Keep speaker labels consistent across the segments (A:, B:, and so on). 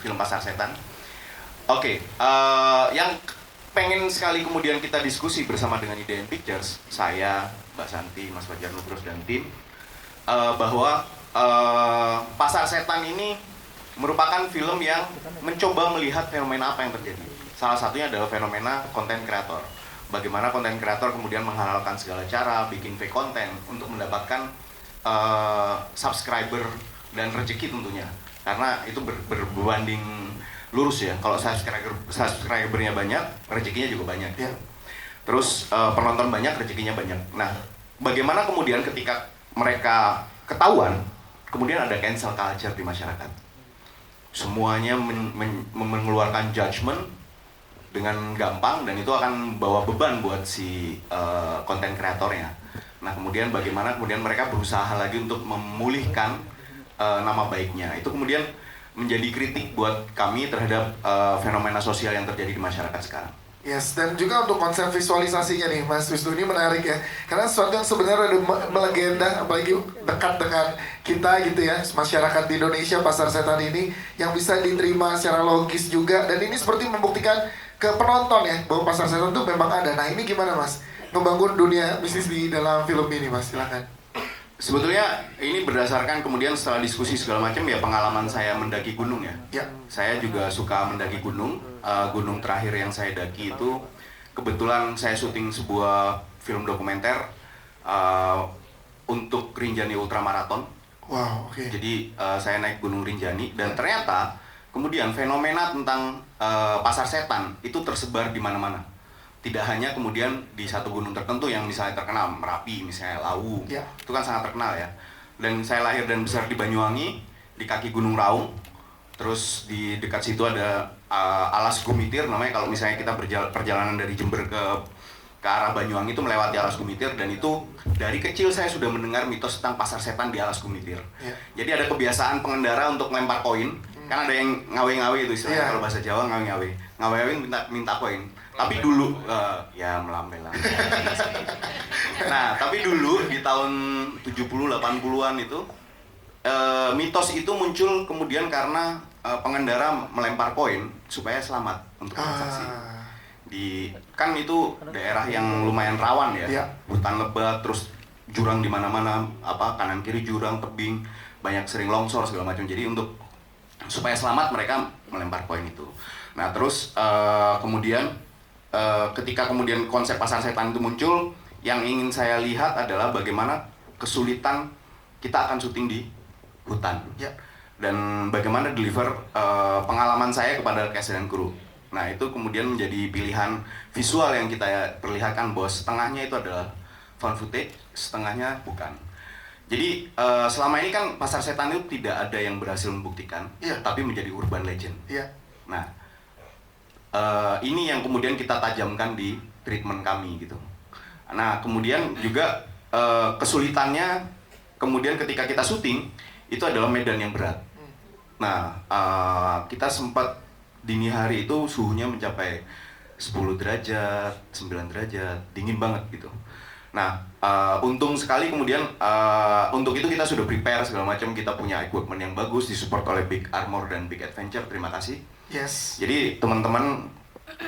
A: film Pasar Setan. Oke, yang pengen sekali kemudian kita diskusi bersama dengan IDN Pictures, saya, Mbak Santi, Mas Fajar Nugros dan tim, bahwa Pasar Setan ini merupakan film yang mencoba melihat fenomena apa yang terjadi. Salah satunya adalah fenomena konten kreator. Bagaimana konten kreator kemudian menghalalkan segala cara, bikin fake konten untuk mendapatkan subscriber dan rezeki tentunya. Karena itu berbanding lurus ya. Kalau subscribernya banyak, rezekinya juga banyak. Ya. Terus penonton banyak, rezekinya banyak. Nah, bagaimana kemudian ketika mereka ketahuan, kemudian ada cancel culture di masyarakat. Semuanya mengeluarkan judgement dengan gampang dan itu akan bawa beban buat si konten kreatornya. Nah, kemudian bagaimana kemudian mereka berusaha lagi untuk memulihkan nama baiknya. Itu kemudian menjadi kritik buat kami terhadap fenomena sosial yang terjadi di masyarakat sekarang.
B: Yes, dan juga untuk konsep visualisasinya nih Mas Wisnu, ini menarik ya. Karena sesuatu yang sebenarnya udah melegenda, apalagi dekat dengan kita gitu ya, masyarakat di Indonesia, Pasar Setan ini yang bisa diterima secara logis juga. Dan ini seperti membuktikan ke penonton ya, bahwa Pasar Setan itu memang ada. Nah ini gimana Mas, ngebangun dunia bisnis di dalam film ini Mas, silakan.
A: Sebetulnya ini berdasarkan kemudian setelah diskusi segala macam ya pengalaman saya mendaki gunung ya. Ya. Saya juga suka mendaki gunung. Gunung terakhir yang saya daki itu kebetulan saya syuting sebuah film dokumenter untuk Rinjani Ultramarathon.
B: Wow, oke.
A: Jadi saya naik Gunung Rinjani dan ternyata kemudian fenomena tentang Pasar Setan itu tersebar di mana-mana. Tidak hanya kemudian di satu gunung tertentu yang misalnya terkenal, Merapi, misalnya Lawu, ya. Itu kan sangat terkenal ya. Dan saya lahir dan besar di Banyuwangi, di kaki Gunung Raung. Terus di dekat situ ada Alas Gumitir, namanya kalau misalnya kita perjalanan dari Jember ke arah Banyuwangi itu melewati Alas Gumitir. Dan itu dari kecil saya sudah mendengar mitos tentang Pasar Setan di Alas Gumitir. Ya. Jadi ada kebiasaan pengendara untuk melempar koin. Kan ada yang ngawe-ngawe itu istilahnya, kalau bahasa Jawa ngawe-ngawe. Ngawe-ngawe minta koin. Tapi dulu, ya melambai lah. Nah, tapi dulu di tahun 70-80-an itu, mitos itu muncul kemudian karena pengendara melempar koin supaya selamat untuk transaksi. Kan itu daerah yang lumayan rawan ya, hutan lebat, terus jurang di mana-mana, kanan kiri jurang, tebing, banyak sering longsor segala macam. Jadi supaya selamat mereka melempar koin itu. Nah, terus kemudian ketika kemudian konsep Pasar Setan itu muncul, yang ingin saya lihat adalah bagaimana kesulitan kita akan syuting di hutan. Ya. Dan bagaimana deliver pengalaman saya kepada cast dan kru. Nah, itu kemudian menjadi pilihan visual yang kita perlihatkan, bos. Setengahnya itu adalah found footage, setengahnya bukan. Jadi selama ini kan Pasar Setan itu tidak ada yang berhasil membuktikan, tapi menjadi urban legend. Ya. Nah, ini yang kemudian kita tajamkan di treatment kami gitu. Nah, kemudian juga kesulitannya kemudian ketika kita syuting itu adalah medan yang berat. Nah, kita sempat dini hari itu suhunya mencapai 10 derajat, 9 derajat, dingin banget gitu. Nah, untung sekali kemudian untuk itu kita sudah prepare segala macam, kita punya equipment yang bagus, disupport oleh Big Armor dan Big Adventure, terima kasih. Yes. Jadi teman-teman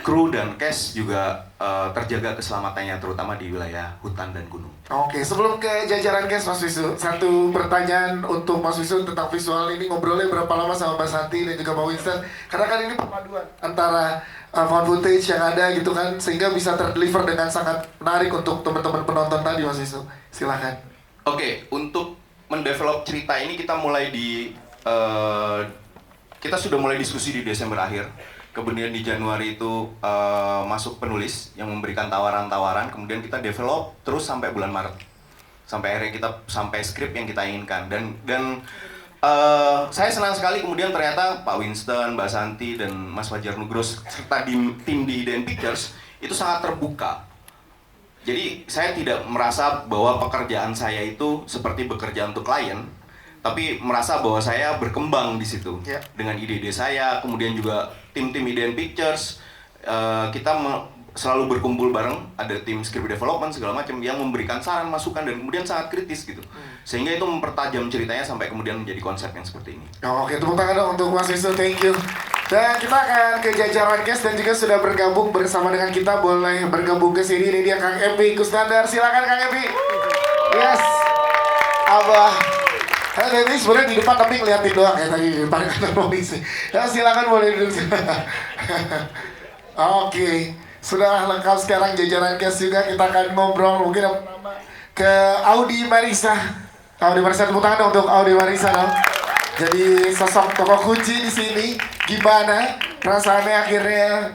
A: kru dan cast juga terjaga keselamatannya terutama di wilayah hutan dan gunung.
B: Oke, sebelum ke jajaran cast Mas Wisnu, satu pertanyaan untuk Mas Wisnu tentang visual ini, ngobrolnya berapa lama sama Mbak Santi dan juga Mbak Winston? Karena kan ini perpaduan antara found footage yang ada gitu kan, sehingga bisa terdeliver dengan sangat menarik untuk teman-teman penonton tadi Mas Wisnu. Silakan.
A: Oke, untuk mendevelop cerita ini kita mulai kita sudah mulai diskusi di Desember akhir. Kemudian di Januari itu masuk penulis yang memberikan tawaran-tawaran. Kemudian kita develop terus sampai bulan Maret. Sampai akhirnya kita sampai skrip yang kita inginkan. Dan saya senang sekali kemudian ternyata Pak Winston, Mbak Santi, dan Mas Fajar Nugros serta tim di IDN Pictures itu sangat terbuka. Jadi saya tidak merasa bahwa pekerjaan saya itu seperti bekerja untuk klien, tapi merasa bahwa saya berkembang di situ dengan ide-ide saya. Kemudian juga tim-tim IDN Pictures kita selalu berkumpul bareng, ada tim script development segala macam yang memberikan saran, masukan dan kemudian sangat kritis gitu. Sehingga itu mempertajam ceritanya sampai kemudian menjadi konsep yang seperti ini.
B: Oke, tepuk tangan dong untuk Mas Wisnu, thank you. Dan kita akan ke jajaran cast dan juga sudah bergabung bersama dengan kita, boleh bergabung ke sini. Ini dia Kang Epi Kusnandar, silakan Kang Epi. Yes, Abah. Ini sebenarnya di depan tapi ngeliatin doang ya tadi di depan kantor polisi. Ya silakan boleh duduk. Oke, sudah lengkap sekarang jajaran cast juga, kita akan ngobrol mungkin ke Audi Marisa. Audi Marisa, tepuk tangan dong untuk Audi Marisa dong. Jadi sosok tokoh kunci di sini, gimana perasaannya akhirnya